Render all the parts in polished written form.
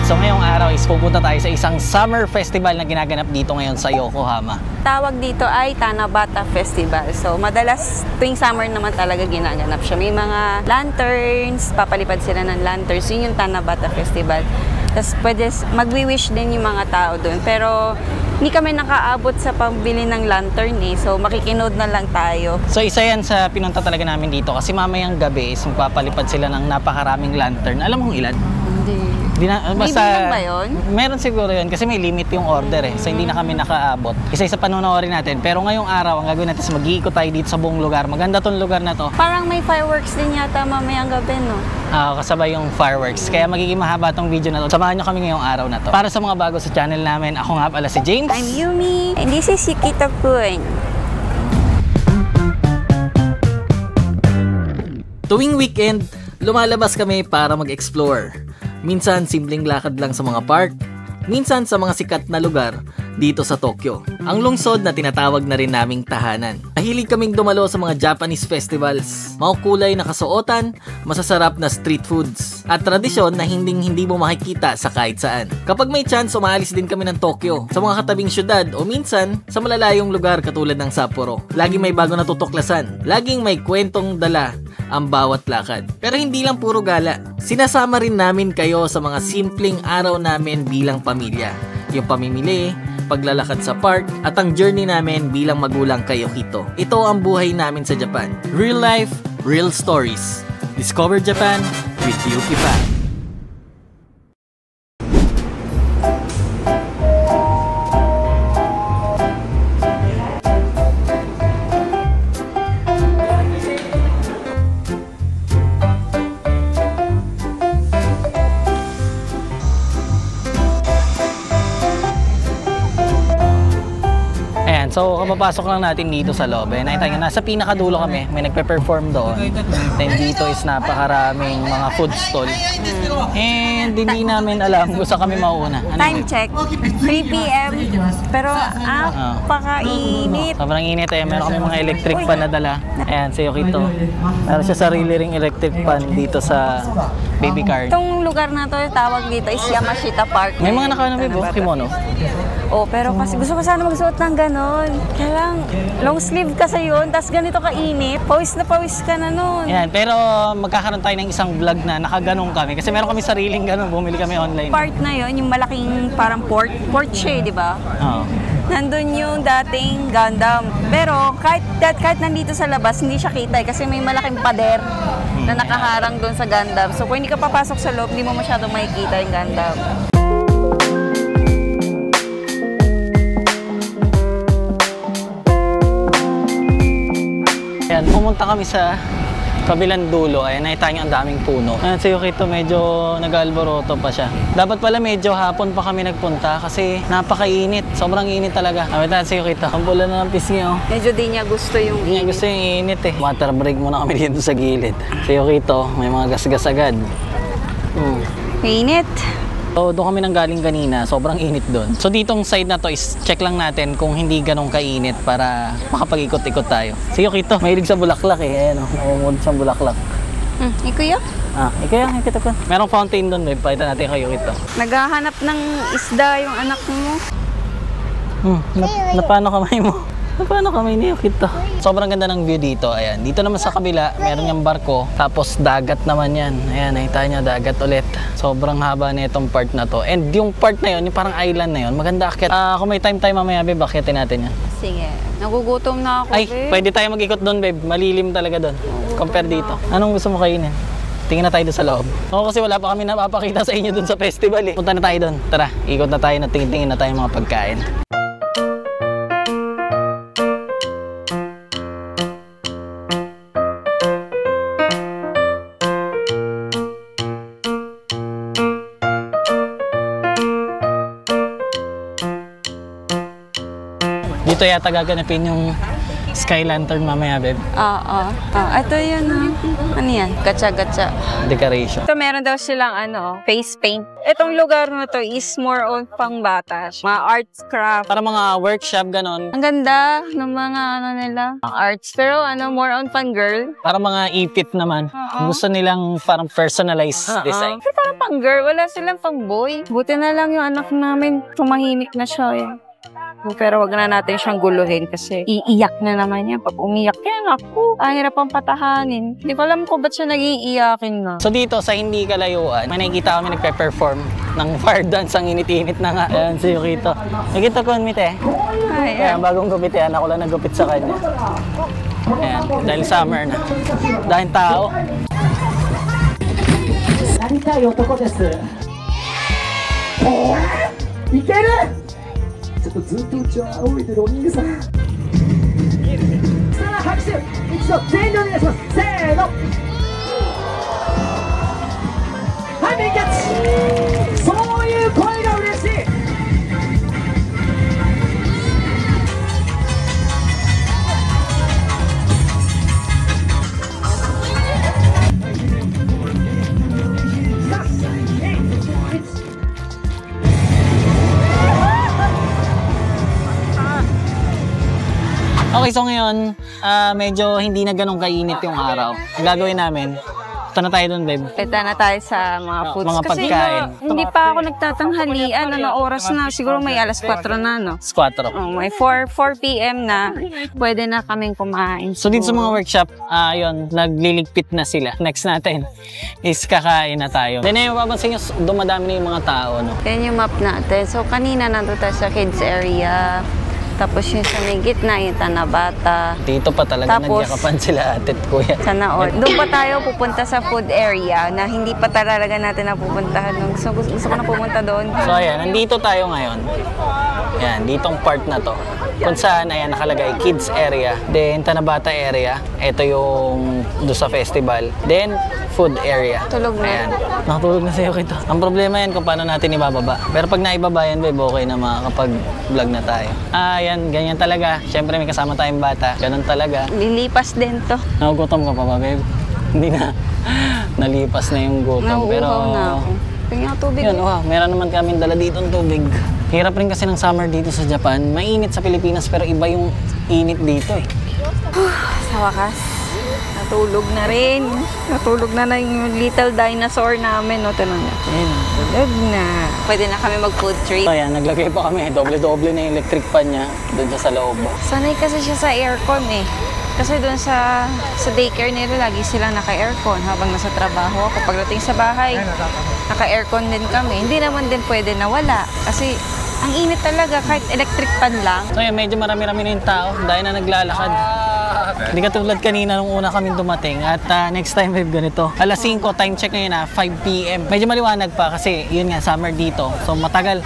Alright, so ngayong araw is pupunta tayo sa isang summer festival na ginaganap dito ngayon sa Yokohama. Tawag dito ay Tanabata Festival. So, madalas tuwing summer naman talaga ginaganap siya. May mga lanterns, papalipad sila ng lanterns. Yun yung Tanabata Festival. Tapos pwede magwi-wish din yung mga tao doon. Pero hindi kami nakaabot sa pambili ng lantern eh. So, makikinood na lang tayo. So isa yan sa pinunta talaga namin dito kasi mamayang gabi is magpapalipad sila ng napakaraming lantern. Alam mo kung ilan? Hindi. Basta, may bilang ba yun? Meron siguro yun kasi may limit yung order eh. So hindi na kami nakaabot. Isa-isa panonoorin natin. Pero ngayong araw, ang gagawin natin is mag-iikot tayo dito sa buong lugar. Maganda tong lugar na to. Parang may fireworks din yata mamayang gabi, no? Kasabay yung fireworks. Kaya magiging mahaba tong video na to. Samahan nyo kami ngayong araw na to. Para sa mga bago sa channel namin, ako nga pala si James. I'm Yumi. And this is Yukita Pun. Tuwing weekend, lumalabas kami para mag-explore. Minsan, simpleng lakad lang sa mga park. Minsan, sa mga sikat na lugar dito sa Tokyo. Ang lungsod na tinatawag na rin naming tahanan. Mahilig kaming dumalo sa mga Japanese festivals. Makukulay na kasuotan, masasarap na street foods. At tradisyon na hindi mo makikita sa kahit saan. Kapag may chance, umaalis din kami ng Tokyo. Sa mga katabing syudad o minsan, sa malalayong lugar katulad ng Sapporo. Laging may bago na tutuklasan. Laging may kwentong dala ang bawat lakad. Pero hindi lang puro gala. Sinasama rin namin kayo sa mga simpleng araw namin bilang pamilya. Yung pamimili, paglalakad sa park, at ang journey namin bilang magulang kay Yukito. Ito ang buhay namin sa Japan. Real life, real stories. Discover Japan with Yuki Pan. So, kapapasok lang natin dito sa loob. Nakita nyo, nasa pinakadulo kami. May nagpe-perform doon. Then dito is napakaraming mga food stall. And hindi namin alam kung saan kami mauuna. Time check, 3 p.m. Pero napakainit. Sobrang init eh. Meron kami mga electric pan na dala. Ayan, si Yukito. Meron siya sarili ring electric pan dito sa baby car. Itong lugar na to, tawag dito is Yamashita Park. May mga kimono. Oh, pero kasi gusto ko sana magsuot ng ganon. Kaya lang, long sleeve kasi yun, tas ganito kainit. Pawis na pawis ka na nun. Yan, pero magkakaroon tayo ng isang vlog na nakaganong kami. Kasi meron kami sariling ganon, bumili kami online. Part na yun, yung malaking parang port siya, di ba? Oo. Nandun yung dating Gundam. Pero kahit nandito sa labas, hindi siya kita kasi may malaking pader na nakaharang doon sa Gundam. So kung hindi ka papasok sa loob, hindi mo masyadong makikita yung Gundam. Ayan, pumunta kami sa kabilang dulo. Ayan, nakita nyo ang daming puno. Ayan, si Yukito medyo nag-alboroto pa siya. Dapat pala medyo hapon pa kami nagpunta kasi napakainit. Sobrang init talaga. Nakita si Yukito, ang pula na ng pisngi oh. Medyo di niya gusto yung Hindi niya gusto yung init eh. Water break muna kami dito sa gilid. Si Yukito, may mga gasgas agad. Mainit. So, doon kami nang galing kanina. Sobrang init doon. So, ditong side na to is check lang natin kung hindi ganong kainit para makapag-ikot-ikot tayo. Si Yukito, mahilig sa bulaklak eh. Ayan o, namumod sa bulaklak. Ikuya? Ikaw Yukito ko. Merong fountain doon, babe. Pakita natin kay Yukito. Naghahanap ng isda yung anak mo. Napano kamay mo? Paano kami ni Yukito? Sobrang ganda ng view dito. Ayan. Dito naman sa kabila, meron yung barko. Tapos dagat naman yan. Ayan, nakita nyo, dagat ulit. Sobrang haba na itong part na to. And yung part na yun, yung parang island na yun, maganda akit. Kung may time mamaya, babe, akitin natin yan. Sige. Nagugutom na ako, Ay, babe. pwede tayo mag-ikot doon, babe. Malilim talaga doon. Compare dito. Anong gusto mo kainin? Tingin na tayo doon sa loob. Oo, kasi wala pa kami napapakita sa inyo doon sa festival eh. Punta na tayo doon. Tara, ikot na tayo, tingin na tayo mga pagkain. Dito yata gaganapin yung Sky Lantern mamaya, babe. Ito yun Ano yan? Gatsa-gatsa. Decoration. Ito meron daw silang face paint. Itong lugar na to is more on pang bata. Mga arts, craft. Para mga workshop, ganon. Ang ganda ng mga nila, arts. Pero more on pang girl. Para mga ipit naman. Gusto nilang parang personalized design. Pero parang pang girl, wala silang pang boy. Buti na lang yung anak namin, tumahimik na siya eh. Pero wag na natin siyang guluhin kasi iiyak na naman yan. Pag umiyak yan, ako, hirap ang patahanin. Hindi ko alam kung ba't siya naging iyakin na. So dito sa hindi kalayuan, may nakikita kami nagpe-perform ng fire dance. Ang init-init na nga. Ayan si Yukito. Yukito, kumit eh. Kaya bagong gupit yan. Ako lang nagupit sa kanya. Ayan, dahil summer na. Dahil tao. なりたい男です。いける。ちょっとずっとうちを仰いでるお兄さん。さあ拍手一度全員でお願いします。せーの。はいメイキャッチ。そういう声が嬉しい。Okay, so ngayon, medyo hindi na ganun kainit yung araw. Ang gagawin namin, ito na tayo dun, babe. Peta na tayo sa mga foods. Mga kasi pagkain. Hindi pa ako nagtatanghalian. Oras na? Siguro may alas 4 na, no? 4. May 4 p.m. na. Pwede na kaming kumain. So dito sa mga workshop, yun, nagliligpit na sila. Next natin is kakain na tayo. Then yung mapapansin nyo, dumadami na yung mga tao, no? Yan yung map natin. So kanina nandun tayo sa kids area. Tapos yung sa may gitna, yung Tanabata. Dito pa talaga nagyakapan sila ate at kuya. Sana all. Doon pa tayo pupunta sa food area na hindi pa talaga natin napupuntahan. So gusto ko na pumunta doon. So ayan, nandito tayo ngayon. Yan, ditong part na to. Kung saan, ayan, nakalagay kids area. Then Tanabata area. Ito yung doon sa festival. Then food area. Tulog na. Ayan. Nakatulog na sa'yo kita. Ang problema yan kung paano natin ibababa. Pero pag naibaba yan, babe, okay na makakapag-vlog na tayo. Yan, ganyan talaga. Siyempre may kasama tayong bata. Ganun talaga. Lilipas din to. Nagugutom ka pa ba, babe? Hindi na. Nalipas na yung gutom. Pero na ako. Tingnan ako tubig. Yun, meron naman kaming dala dito ng tubig. Hirap rin kasi ng summer dito sa Japan. Mainit sa Pilipinas pero iba yung init dito eh. Sa wakas, natulog na rin. Natulog na yung little dinosaur namin. No? Tanong na. Tulog na. Pwede na kami mag-food trip. So yan, naglagay pa kami. Doble-doble na yung electric fan niya. Doon siya sa loob. Sanay kasi siya sa aircon eh. Kasi doon sa daycare nila, lagi silang naka-aircon habang nasa trabaho ako. Pagdating sa bahay, naka-aircon din kami. Hindi naman din pwede na wala. Kasi ang init talaga kahit electric fan lang. So yan, medyo marami-rami na yung tao dahil na naglalakad. Hindi katulad kanina nung una kaming dumating. At next time, babe, ganito. Alas 5, time check ngayon 5 p.m. Medyo maliwanag pa kasi yun nga, summer dito. So matagal.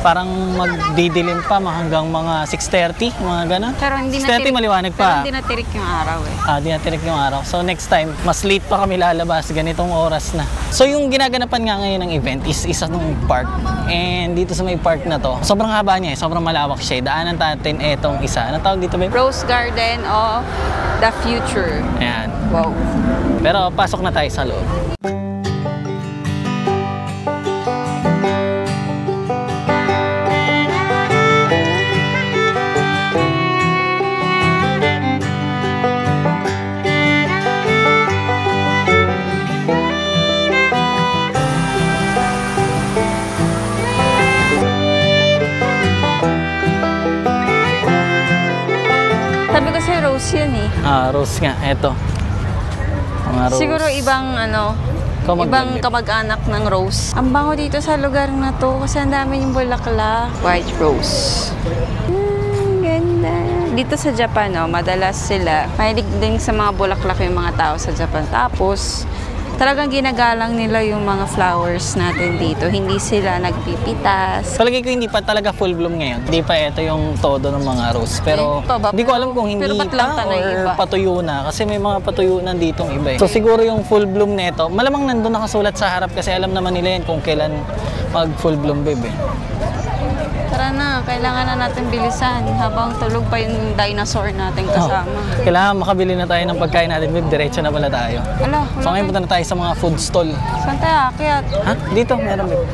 Parang magdidilim pa hanggang mga 6:30, mga gano'n. Pero hindi 6:30 maliwanag pa. Pero hindi natirik yung araw eh. Hindi natirik yung araw. So next time, mas late pa kami lalabas. Ganitong oras na. So yung ginaganapan nga ngayon ng event is isa nung park. And dito sa may park na to, sobrang haba niya eh. Sobrang malawak siya. Daanan natin etong isa. Anong tawag dito, babe? Rose Garden of the Future. Ayan. Wow. Pero pasok na tayo sa loob. Sabi ko sa'yo, rose yan eh. Rose nga. Eto. Mga rose. Siguro ibang ibang kamag-anak ng rose. Ang bango dito sa lugar na to kasi ang dami yung bulaklak. White rose. Ganda. Dito sa Japan, madalas sila. Mahilig din sa mga bulaklak yung mga tao sa Japan. Tapos, talagang ginagalang nila yung mga flowers natin dito. Hindi sila nagpipitas. Palagay ko hindi pa talaga full bloom ngayon. Hindi pa ito yung todo ng mga rose. Pero hindi ko alam kung hindi pa or patuyo na. Kasi may mga patuyo na ditong iba eh. So siguro yung full bloom nito, malamang nandun nakasulat sa harap kasi alam naman nila yan kung kailan mag full bloom, babe. Tara na, kailangan na natin bilisan habang tulog pa yung dinosaur natin kasama. Kailangan makabili na tayo ng pagkain natin, babe. Diretso na pala tayo. Wala, So ngayon punta na tayo sa mga food stall. Saan tayo akyat? Ha? Dito, meron, babe.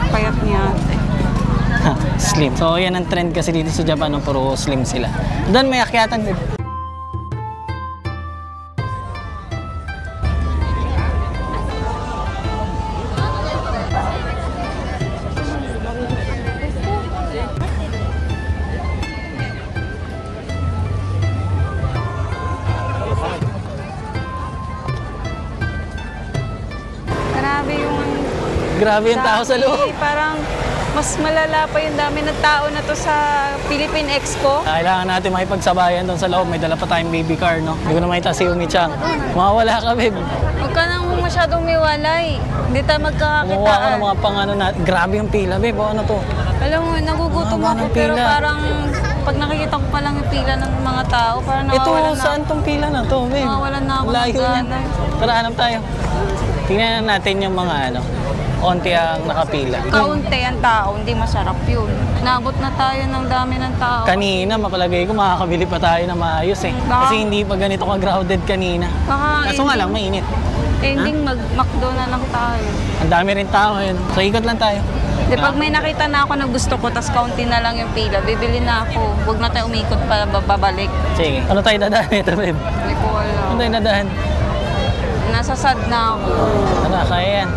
Payat niya ate. Ha, slim. So yan ang trend kasi dito sa Japan, no? Puro slim sila. Doon may akyatan, babe. Grabe yung Grabe yung tao sa loob. Parang mas malala pa yung dami ng tao na to sa Philippine Expo. Kailangan natin makipagsabayan doon sa loob. May dala pa tayong baby car, no? Hindi ko na makita si Umi-chan. Mawawala ka, babe. Huwag ka nang masyadong miwalay. Hindi tayo Kumuha ka magkakakitaan. ng mga pang-ano natin. Grabe yung pila, babe. O, ano to? Alam mo, nagugutom Haba ako ng pero pila. parang pag nakikita ko pa lang yung pila ng mga tao, parang Ito, nawawalan na saan tong pila na to, babe? Nawawalan na ako ng Layo niya. gana. Tara, hanap tayo. Tingnan natin yung mga ano. Onti ang nakapila. Kaunti ang tao, hindi masarap yun. Nabot na tayo ng dami ng tao. Kanina, mapalagay ko makakabili pa tayo na maayos eh. Kasi hindi pa ganito ka-crowded kanina. Baka Kaso nga lang, mainit. ending mag-McDo na lang tayo. Ang dami rin tao ngayon. So, ikot lang tayo. Di pag may nakita na ako na gusto ko, tas kaunti na lang yung pila, bibili na ako. Huwag na tayo umikot pa babalik. Sige. Ano tayo dadaan ito, babe? Hindi ko Ano alam. tayo dadaan? Nasa sad na ako. Ano, kaya yan.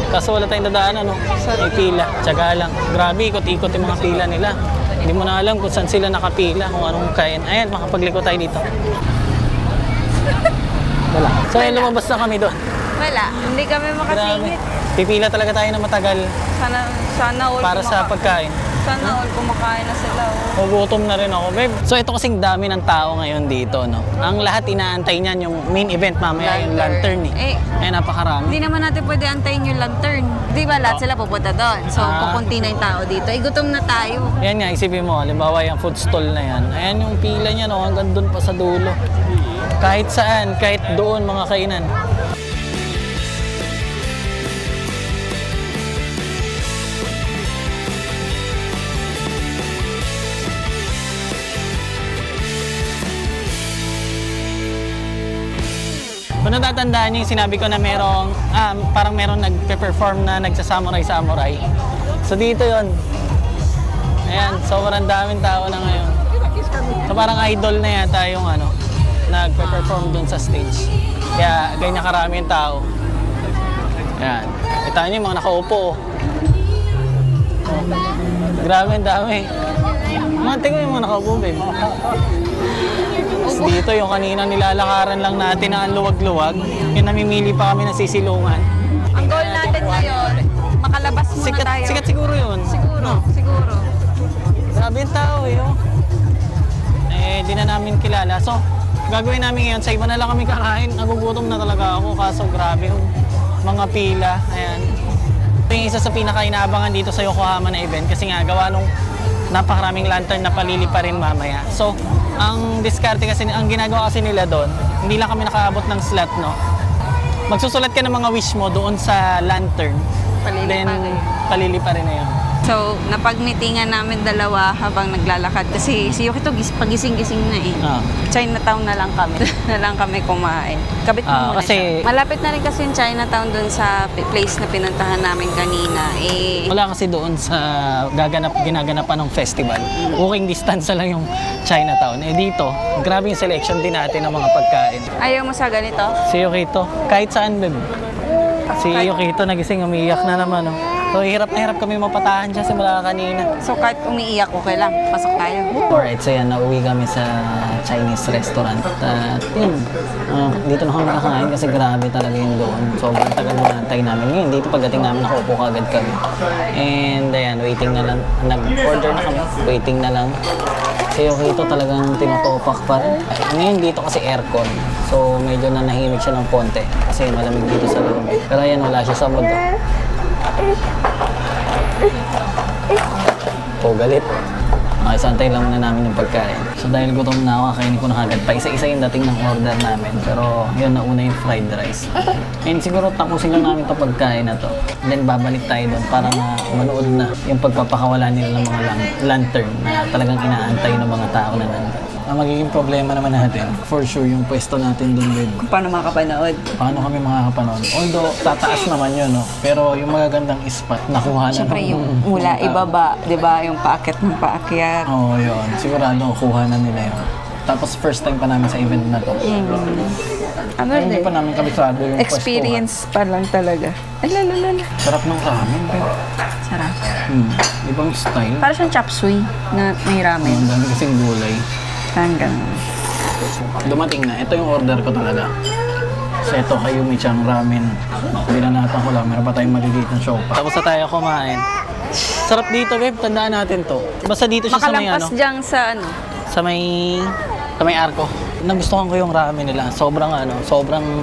Kaso wala tayong dadaan, ano? May pila. Tsaga lang. Grabe, ikot-ikot yung mga pila nila. Hindi mo na alam kung saan sila nakapila, kung anong kain. Ayan, makapagliko tayo dito. Wala. So, ayun, lumabas na kami doon. Wala, hindi kami Grabe. makasingit. Pipila talaga tayo na matagal Sana all para sa pagkain. Sana all kumakain na sila. Oh. Magutom na rin ako, babe. So, ito kasing dami ng tao ngayon dito, no? Ang lahat inaantay niyan yung main event mamaya, yung lantern eh. Ay, napakarami. Hindi naman natin pwede antayin yung lantern. Di ba lahat sila pupunta doon? So, kukunti na yung tao dito. Gutom na tayo. Yan nga, isipin mo, halimbawa yung food stall na yan. Ayan yung pila niya, no? Hanggang doon pa sa dulo. Kahit saan, kahit doon, mga kainan. Kung natatandaan niyo yung sinabi ko na merong, parang merong nagpe-perform na nagsasamuray-samuray. So dito yon. Ayan, sobrang daming tao na ngayon. So parang idol na yata yung ano, nagpe-perform dun sa stage. Kaya ganyan karami yung tao. Ayan. Kita niyo yung mga nakaupo. Oh. Grabe ang dami. Tingnan yung mga nakaupo, babe. Dito yung kanina nilalakaran lang natin na ang luwag-luwag. Yung namimili pa kami ng sisilungan. Ang goal natin ngayon, makalabas muna tayo. Sikat siguro yun. Siguro, siguro. Grabe yung tao eh. Oh. Eh, di na namin kilala. So, gagawin namin ngayon, sa iba na lang kami kakain. Nagugutom na talaga ako kaso grabe yung mga pila. Ayan. Ito yung isa sa pinaka-inaabangan dito sa Yokohama na event kasi nga gawa nung napakaraming lantern na palili pa rin mamaya. So, ang diskarte kasi, ang ginagawa kasi nila doon, hindi lang kami nakaabot ng slot, no? Magsusulat ka ng mga wish mo doon sa lantern. Palili Then, pa rin. palili pa rin na yun. So, napag-meetingan namin dalawa habang naglalakad. Kasi si Yuki to, pagising-gising na eh. Chinatown na lang kami. na lang kami kumain. Kabit mo muna kasi- siya. Malapit na rin kasi yung Chinatown dun sa place na pinuntahan namin kanina. Eh, Wala kasi doon sa ginaganapan ng festival. Walking distance na lang yung Chinatown. Eh dito, grabe yung selection din natin ng mga pagkain. ayaw mo sa ganito? Si Yukito, kahit saan, babe. Si Yukito nagising, umiiyak na naman. Oh. So, hirap na hirap kami mapatahan siya simula kanina. So, kahit umiiyak, okay lang. Pasok tayo. Alright, so yan, nauwi kami sa Chinese restaurant. At yun, dito na kami kakain kasi grabe talaga yun doon. Sobrang tagal na antay namin. Ngayon, dito pagdating namin, nakaupo kagad kami. And ayan, waiting na lang. Nag-order na kami, waiting na lang. Si Yukito talagang tinutopak pa rin. Ngayon dito kasi aircon. So medyo nanahimik siya ng konti kasi malamig dito sa loob. Pero ayan, wala siya sa mood. Oh, galit. Okay, so antayin lang muna namin yung pagkain. So dahil gutom na ako, kakainin ko na agad. Pa isa-isa yung dating ng order namin. Pero yun, nauna yung fried rice. And siguro tapusin lang namin itong pagkain na to. And then babalik tayo doon para manood na yung pagpapakawala nila ng mga lantern na talagang inaantay ng mga tao na nandun. Ang magiging problema naman natin, for sure, yung pwesto natin doon, babe. Kung paano makapanood. Paano kami makakapanood? Although, tataas naman yun, no? Pero yung magagandang spot, nakuha na. Siyempre yung mula ibaba, di ba? Yung paakit ng paakyat. Oo, yun. Sigurado, kuha na nila yun. Tapos, first time pa namin sa event na to. Ano Hindi pa namin kabisado yung experience pa lang talaga. Alalala. Sarap ng ramen, babe. Sarap. Ibang style. Para siyang chop suey na may ramen. Ang dami kasing gulay. Hanggang. Dumating na. Ito yung order ko talaga. So ito kayo Michang ramen. Binanatan ko lang. Meron pa tayong magigit ng show pa. Tapos na tayo kumain. Sarap dito, babe. Tandaan natin to. Basta dito siya Makalampas dyan sa ano? Sa may arko. Nagustuhan ko yung ramen nila. Sobrang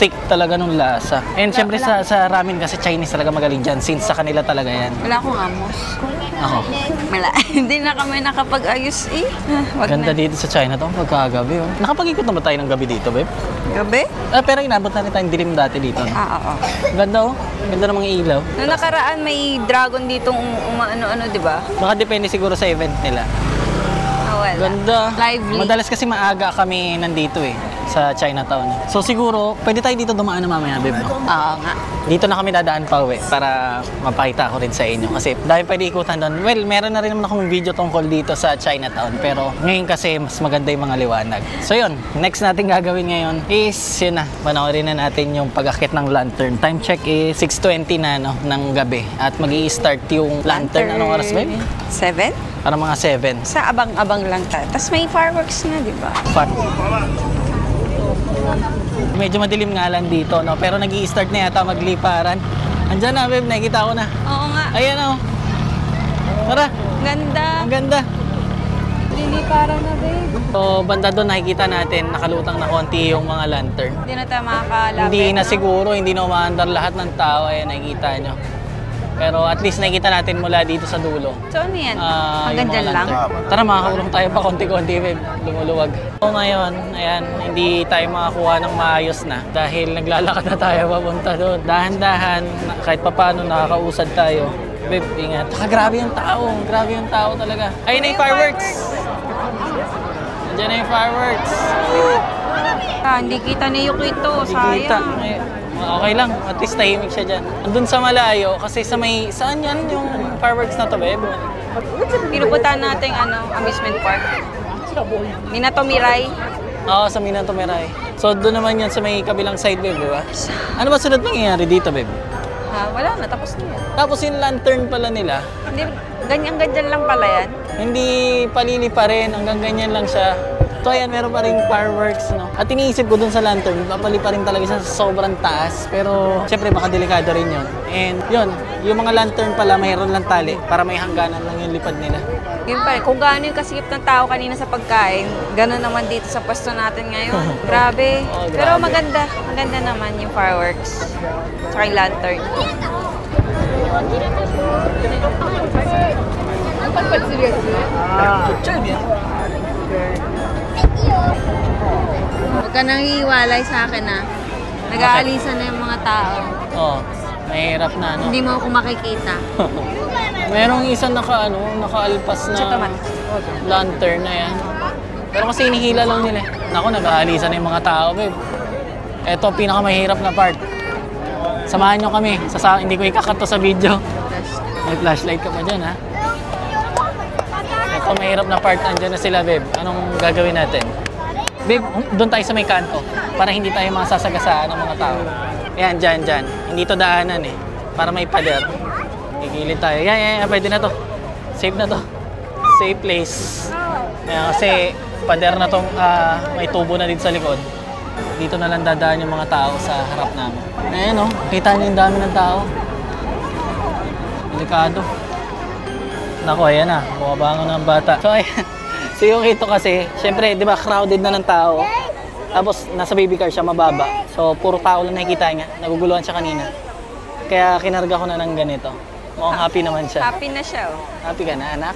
thick talaga nung lasa. And syempre sa ramen kasi Chinese talaga magaling dyan. Since sa kanila talaga yan. Wala akong amos. Ako. Wala. Hindi na kami nakapag-ayos eh. Wag Ganda na. dito sa China to. Pagkagabi. Oh. Nakapag-ikot na ba tayo ng gabi dito, babe? Gabi? Pero inabot na rin tayong dilim dati dito. No? Oo. Ganda oh. Ganda ng mga ilaw. Noong nakaraan may dragon ditong umaano-ano, di ba? Baka depende siguro sa event nila. Wala. Ganda. Lively. Madalas kasi maaga kami nandito eh. Sa Chinatown. So siguro, pwede tayo dito dumaan na mamaya, babe. No? Oo nga. Dito na kami dadaan pa uwi para mapakita ko rin sa inyo. Kasi dahil pwede ikutan doon. Well, meron na rin naman akong video tungkol dito sa Chinatown. Pero ngayon kasi mas maganda yung mga liwanag. So yun, next natin gagawin ngayon is yun na. Panoorin na natin yung pag-akit ng lantern. Time check is 6:20 na no, ng gabi. At mag-i-start yung lantern. Anong oras, babe? 7? Para mga 7. Sa abang-abang lang tayo. Tapos may fireworks na, di ba? Medyo madilim nga lang dito, no? Pero nag-i-start na yata magliparan. Andyan na, babe. Nakikita ko na. Oo nga. Ayan, oh. Tara. Ganda. Ang ganda. Liliparan na, babe. So, banda doon nakikita natin, nakalutang na konti yung mga lantern. Hindi na tayo makakalapit. Hindi na siguro, hindi na umaandar lahat ng tao. Ayan, nakikita nyo. Pero at least nakikita natin mula dito sa dulo. So, ano yan? yung Hanggang mga dyan lang? lantern. Tara, makakaulong tayo pa konti-konti, babe. Lumuluwag. So, ngayon, ayan, hindi tayo makakuha ng maayos na dahil naglalakad na tayo papunta doon. Dahan-dahan, kahit papaano nakakausad tayo. Babe, ingat. Grabe yung tao. Grabe yung tao talaga. Ayun na yung fireworks. Diyan na yung fireworks. Hindi kita ni Yuki ito. Hindi kita. Sayang. Okay lang. At least tahimik siya dyan. Andun sa malayo, kasi sa may... Saan yan yung fireworks na to, babe? Pinupuntahan natin amusement park. Minato Mirai. Oo, sa Minato Mirai. So, doon naman yan sa may kabilang side, babe, di ba? Ano ba sunod mangyayari dito, babe? Wala na, tapos na yan. Tapos yung lantern pala nila, Hindi, ganyan lang pala yan. hindi palili pa rin, hanggang ganyan lang siya. So ayan, meron pa rin fireworks, no? At iniisip ko dun sa lantern, papali pa rin talaga siya sa sobrang taas. Pero, syempre, baka delikado rin yun. And yun, yung mga lantern pala, mayroon lang tali para may hangganan lang yung lipad nila. Yun pa rin, kung gaano yung kasikip ng tao kanina sa pagkain, gano'n naman dito sa pwesto natin ngayon. Grabe. Oh, grabe. Pero maganda. Maganda naman yung fireworks. Tsaka yung lantern. Huwag ka nang hiwalay sa akin, ha. Nag-aalisan na yung mga tao. Oo, mahirap na, no? Hindi mo ako makikita. Merong isang nakaalpas na Chataman. lantern na yan. Pero kasi inihila lang nila. Naku, nag-aalisan na yung mga tao, babe. Ito, pinakamahirap na part. Samahan nyo kami. Hindi ko ikakato sa video. May flashlight ka pa dyan, ha? Ito, mahirap na part. Andyan na sila, babe. Anong gagawin natin? Babe, doon tayo sa may kanto. Para hindi tayo masasagasaan ng mga tao. Ayan, dyan. Hindi to daanan, eh. Para may pader. Gigilid tayo. Yan. Pwede na to. Safe na to. Safe place. Ayan, kasi pader na tong may tubo na dito sa likod. Dito na lang dadaan yung mga tao sa harap namin. Ayan, oh. Kita niyo yung dami ng tao. Delikado. Naku, ayan na. Bumabangon ng bata. So, ayan. So, yung ito kasi, syempre, di ba, crowded na ng tao. Tapos, nasa baby car siya, mababa. So, puro tao lang nakikita niya. Naguguluhan siya kanina. Kaya, kinarga ko na ng ganito. Mukhang happy naman siya. Happy na siya, oh. Happy ka na, anak?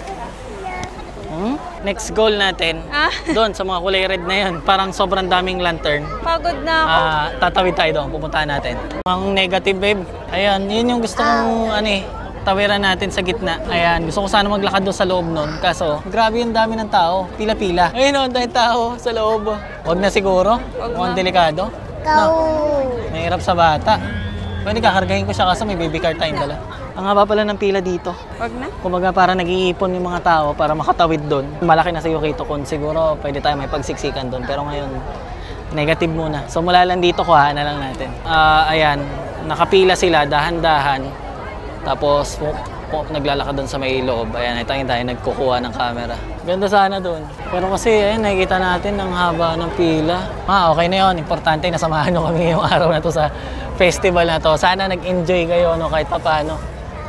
Next goal natin, doon sa mga kulay red na yun, parang sobrang daming lantern. Pagod na ako. Tatawid tayo doon, pupuntahan natin. Ang negative, babe. Ayan, yun yung gusto kong, tawiran natin sa gitna. Ayan, gusto ko sana maglakad doon sa loob nun. Kaso, grabe yung dami ng tao. Pila-pila. Ayun, ang dami tao sa loob. Huwag na siguro. Mukhang delikado. No? Mahirap sa bata. Pwede kakargahin ko siya kasi may baby car tayong dala. Ang haba pala ng pila dito. Wag na. Kumbaga para nag-iipon yung mga tao para makatawid doon. Malaki na sa Yukito-kun. Siguro pwede tayo may pagsiksikan doon. Pero ngayon, negative muna. So mula lang dito, kuhaan na lang natin. Ayan, nakapila sila, dahan-dahan. Tapos naglalakad doon sa may loob. Ayan, ito tayo nagkukuha ng camera. Ganda sana doon. Pero kasi, ayan, nakikita natin ang haba ng pila. Okay na yun. Importante na samahan nyo kami yung araw na to sa festival na to. Sana nag-enjoy kayo, kahit pa paano.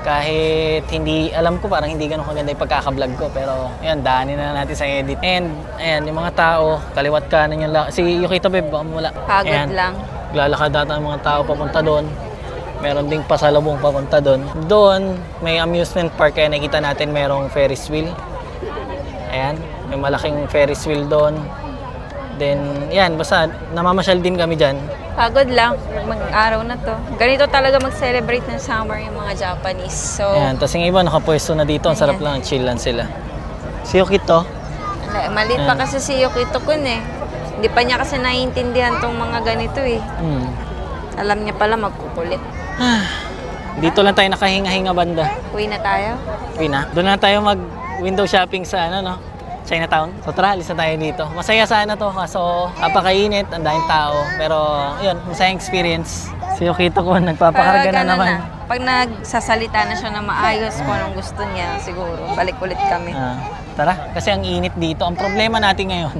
Kahit hindi, alam ko parang hindi ganun kaganda yung pagkakablog ko. Pero, ayan, daanin na natin sa edit. And, ayan, yung mga tao, kaliwat kanan yung si Yukito, babe, baka wala. Pagod ayan, lang. Lalakad data ng mga tao papunta doon. Meron ding pasalubong papunta doon. Doon, may amusement park kaya nakita natin merong Ferris wheel. Ayan, may malaking Ferris wheel doon. Then, yan, basta namamasyal din kami dyan. Pagod lang. Mag-araw na to. Ganito talaga mag-celebrate ng summer yung mga Japanese. So, Ayan, tapos yung iba nakapwesto na dito. Ang sarap lang, chill lang sila. Si Yukito. Maliit pa kasi si Yukito-kun eh. Hindi pa niya kasi naiintindihan tong mga ganito eh. Alam niya pala magkukulit. Dito lang tayo nakahinga-hinga banda. Uwi na tayo? Uwi na. Doon na tayo mag-window shopping sa Chinatown. So tara, alis na tayo dito. Masaya sana to, kaso napakainit, ang daming tao. Pero yun, masayang experience. Si Yukito-kun, nagpapakarga na naman. Pag nagsasalita na siya na maayos kung anong gusto niya, siguro, balik ulit kami. Tara, kasi ang init dito. Ang problema natin ngayon,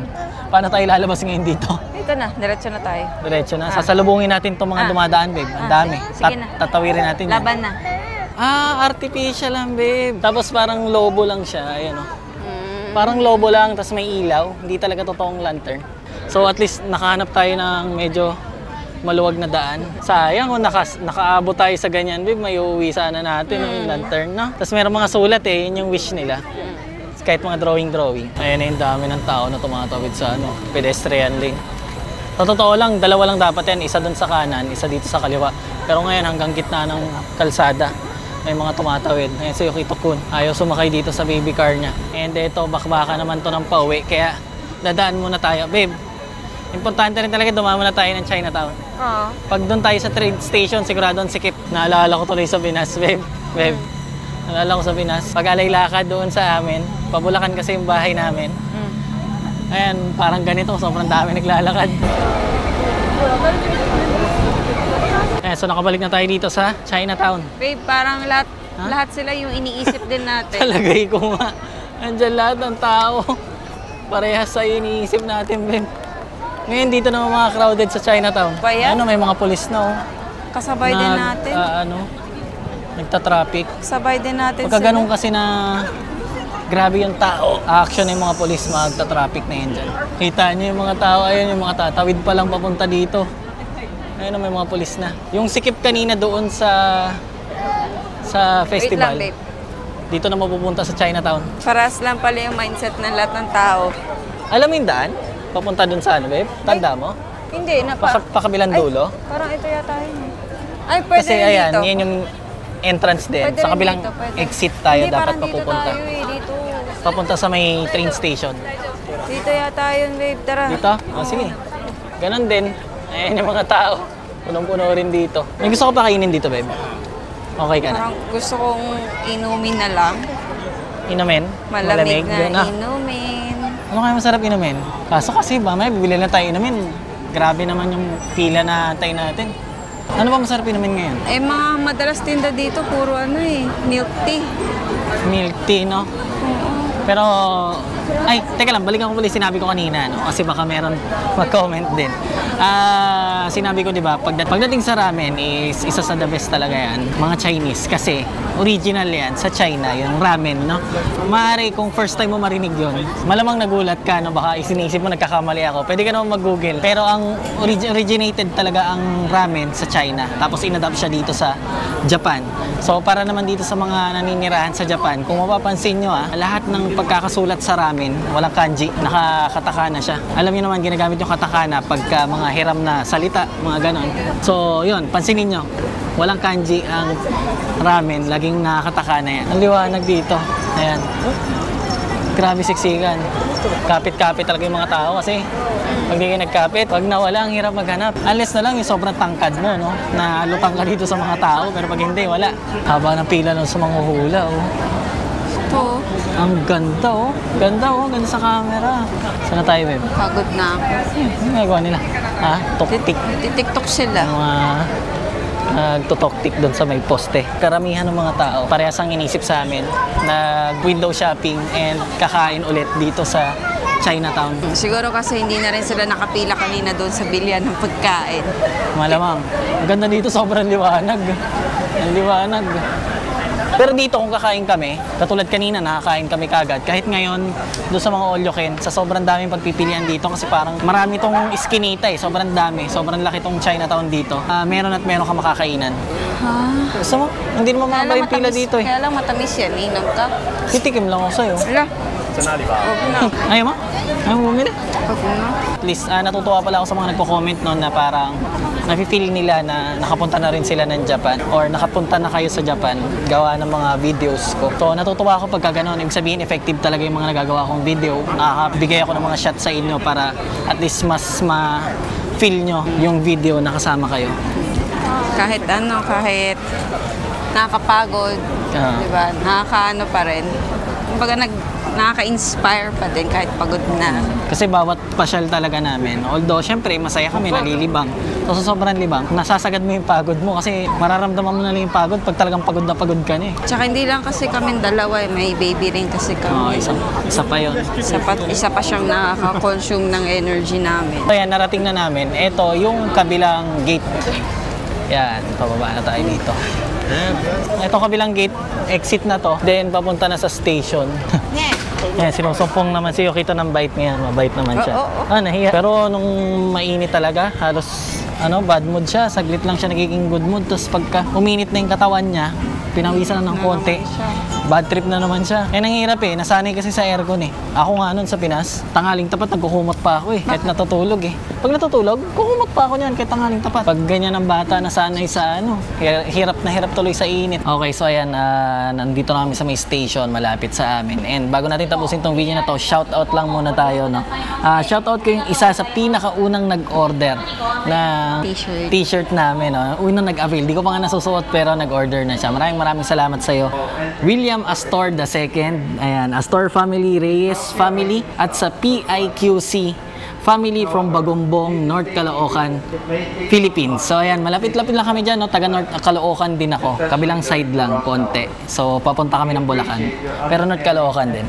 paano tayo lalabas ngayon dito? Ito na, diretso na tayo. Diretso na. Sasalubungin natin itong mga dumadaan, babe. Ang dami. Sige na. Tatawirin natin Laban na. Artificial lang, babe. Tapos parang lobo lang siya. Ayan, Parang lobo lang, tapos may ilaw. Hindi talaga totoong lantern. So at least nakahanap tayo ng medyo maluwag na daan. Sayang kung nakaabot tayo sa ganyan, babe. May uuwi sana natin yung lantern, no? Tapos meron mga sulat yun yung wish nila. Kahit mga drawing. Ayan na yung dami ng tao na tumatawid sa pedestrian lane. Sa totoo lang, dalawa lang dapat yan. Isa doon sa kanan, isa dito sa kaliwa. Pero ngayon hanggang gitna ng kalsada, may mga tumatawid. Ayan si Yukito-kun. Ayaw sumakay dito sa baby car niya. And ito, bakbaka naman to ng pauwi. Kaya dadaan muna tayo. Babe, importante rin talaga dumama na tayo ng Chinatown. Pag doon tayo sa train station, sigurado ang sikip. Naalala ko tuloy sa Pinas, babe. Naalala ko sa Pinas. Pag-alay lakad doon sa amin, pabulakan kasi yung bahay namin. Ayan, parang ganito, sobrang dami naglalakad. Ayan, so nakabalik na tayo dito sa Chinatown. Babe, parang lahat sila yung iniisip din natin. Talagay ko nga. Andyan lahat ng tao. Parehas sa iniisip natin, babe. Ngayon dito naman mga crowded sa Chinatown. May mga pulis na, Kasabay din natin. Nagta-traffic. Sabay din natin Pagka ganun kasi na grabe yung tao, action yung mga polis, magta-traffic na yun dyan. Kita nyo yung mga tao, ayun yung mga tatawid pa lang papunta dito. Ayun may mga polis na. Yung sikip kanina doon sa festival. Wait lang, babe. Dito na mapupunta sa Chinatown. Paras lang pala yung mindset ng lahat ng tao. Alam mo yung daan? Papunta doon sa babe? Tanda mo? Hindi, Pakabilang dulo? Parang ito yata yun. Ay, pwede kasi ayan, yan yung entrance din. Pwede sa kabilang dito, exit tayo hindi, dapat dito papupunta. Tayo, dito. Papunta sa may train station. Dito yata yun, babe. Tara. Dito? Sige. Ganon din. Ayan yung mga tao. Punong-puno rin dito. May gusto ko pa kainin dito, babe. Okay ka na? Parang gusto kong inumin na lang. Inumin? Malamig na inumin. Ano kaya masarap inumin? Kaso kasi mamaya bibili na tayo inumin. Grabe naman yung pila na tayo natin. Ano ba masarap inumin ngayon? Mga madalas tinda dito, puro milk tea. Milk tea, no? Oo. Pero, ay, teka lang, balikan ko pala sinabi ko kanina, no? Kasi baka meron mag-comment din. Sinabi ko, di ba, pagdating sa ramen is isa sa the best talaga yan, mga Chinese. Kasi original yan sa China, yung ramen, no? Maaari kung first time mo marinig yun, malamang nagulat ka, no? Baka isinisip mo nagkakamali ako. Pwede ka naman mag-google. Pero ang originated talaga ang ramen sa China. Tapos inadapt siya dito sa Japan. So para naman dito sa mga naninirahan sa Japan, kung mapapansin nyo, lahat ng pagkakasulat sa ramen, walang kanji, nakakatakana siya. Alam niyo naman, ginagamit yung katakana pagka mga hiram na salita, mga ganon. So yun, pansinin nyo, walang kanji ang ramen, laging nakakatakana yan. Ang liwanag dito. Ayan. Grabe siksikan. Kapit-kapit talaga yung mga tao kasi pag di ka nagkapit, pag nawala, ang hirap maghanap. Unless na lang yung sobrang tangkad mo, no? Na lutang ka dito sa mga tao, pero pag hindi, wala. Haba ng pila lang sa mga hula, oh. Ito. Ang ganda, oh. Ganda, oh. Ganda sa camera. Saan na tayo, Web? Pagod na ako. Ano nagawa nila? Tok-tik. Titiktok sila. Mga nagtutoktik doon sa may poste. Karamihan ng mga tao, parehas ang inisip sa amin na window shopping and kakain ulit dito sa Chinatown. Siguro kasi hindi na rin sila nakapila kanina doon sa bilyan ng pagkain. Malamang. Ang ganda dito, sobrang liwanag. Ang liwanag. Pero dito kung kakain kami, katulad kanina nakakain kami kagad. Kahit ngayon, doon sa mga all-you-can, sa sobrang daming pagpipilian dito kasi parang marami tong iskinita eh. Sobrang dami. Sobrang laki tong Chinatown dito. Meron at meron ka makakainan. Gusto mo? Hindi naman mababa yung pila dito eh. Kaya lang matamis yan. Inom ka. Titikim lang ako sa'yo. Wala. Huwag na. Ayaw mo? Ayaw mo bumili? Huwag na. At least, natutuwa pala ako sa mga nagko-comment noon na parang nafe-feel nila na nakapunta na rin sila ng Japan or nakapunta na kayo sa Japan gawa ng mga videos ko. So, natutuwa ako pagka gano'n. Ibig sabihin, effective talaga yung mga nagagawa kong video. Nakakabigay ako ng mga shots sa inyo para at least mas ma-feel nyo yung video na kasama kayo. Kahit nakakapagod, diba? Nakakaano pa rin. Kumbaga nakaka-inspire pa din kahit pagod na. Kasi bawat pasyal talaga namin, although syempre masaya kami, nalilibang. So sa sobrang libang, nasasagad mo yung pagod mo kasi mararamdaman mo na lang yung pagod pag talagang pagod na pagod ka na eh. Tsaka hindi lang kasi kami dalawa, may baby rin kasi kami. Isa pa yun. Isa pa siyang nakaka-consume ng energy namin. So yan, narating na namin. Ito yung kabilang gate. Yan, pababa na tayo dito. Ito kabilang gate, exit na to. Then papunta na sa station. Yan, sinusumpong naman si Yukito ng bite niya. Mabait naman siya. Nahiya. Pero nung mainit talaga, halos bad mood siya. Saglit lang siya nagiging good mood. Tapos pagka uminit na yung katawan niya, pinawisan na ng konti. Bad trip na naman siya. Ang hirap eh. Nasanay kasi sa aircon eh. Ako nga nun sa Pinas, tanghaling tapat nagkukumot pa ako eh. Kahit natutulog eh. Pag natutulog, kukumot pa ako niyan kahit tanghaling tapat. Pag ganyan ang bata, nasanay sa hirap na hirap tuloy sa init. Okay, so ayan, nandito na kami sa may station malapit sa amin. And bago natin tapusin tong video na to, shoutout lang muna tayo, no? Shoutout ko yung isa sa pinakaunang nag-order na t-shirt namin, no? Unang nag-avail. Di ko pa nga nasusuot pero nag-order na siya. Maraming salamat sa'yo. William Astor II, ayan, Astor Family, Reyes Family, at sa PIQC Family from Bagumbong, North Caloocan, Philippines. So ayan, malapit-lapit lang kami dyan, no? Taga North Caloocan din ako, kabilang side lang, konti. So papunta kami ng Bulacan, pero North Caloocan din.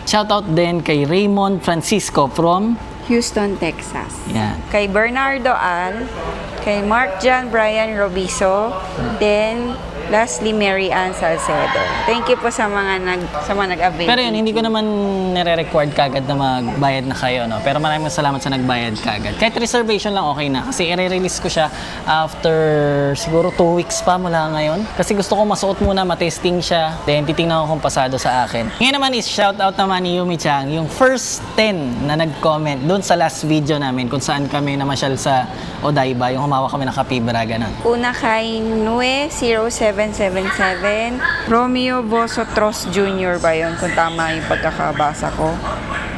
Shoutout din kay Raymond Francisco from Houston, Texas. Yan. Kay Bernardo Al, kay Mark John Brian Robiso, then lastly, Mary Ann Salcedo. Thank you po sa mga nag-avail. Pero yun, hindi ko naman nire-record kagad na magbayad na kayo, no? Pero maraming salamat sa nagbayad kagad. Kahit reservation lang, okay na. Kasi i-release ko siya after siguro 2 weeks pa mula ngayon. Kasi gusto ko masuot muna, matesting siya. Then titingnan ko kung pasado sa akin. Ngayon naman is shoutout naman ni Yumi Chang, yung first 10 na nag-comment doon sa last video namin kung saan kami namasyal sa Odaiba, yung humawa kami ng kapibra, ganun. Una kay Nue 0777, Romeo Bosotros Jr. ba yun? Kung tama yung pagkakabasa ko.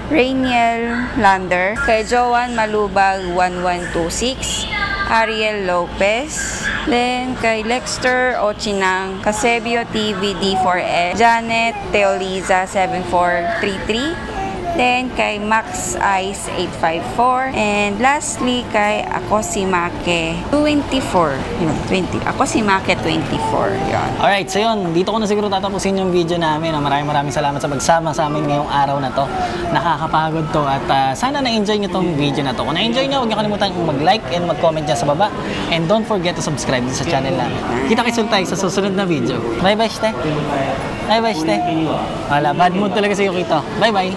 Rainiel Lander, kay Joan Malubag 1126, Ariel Lopez, then kay Lexter Ochinang, Casebio TV D4S, Janet Teoliza 7433, Then, kay Max Ice 854. And lastly, kay Ako si Make 24. Yun, 20. Ako si Make 24. Yun. Alright, so yun, dito ko na siguro tatapusin yung video namin. Maraming salamat sa pagsama sa amin ngayong araw na to. Nakakapagod to at sana na-enjoy nyo tong video na to. Kung na-enjoy nyo, huwag nyo kalimutan mag-like and mag-comment dyan sa baba. And don't forget to subscribe sa channel namin. Kita-kits tayo sa susunod na video. Bye-bye, Shte. Bye-bye, Shte. Wala, bad mood talaga si Yukito. Bye-bye.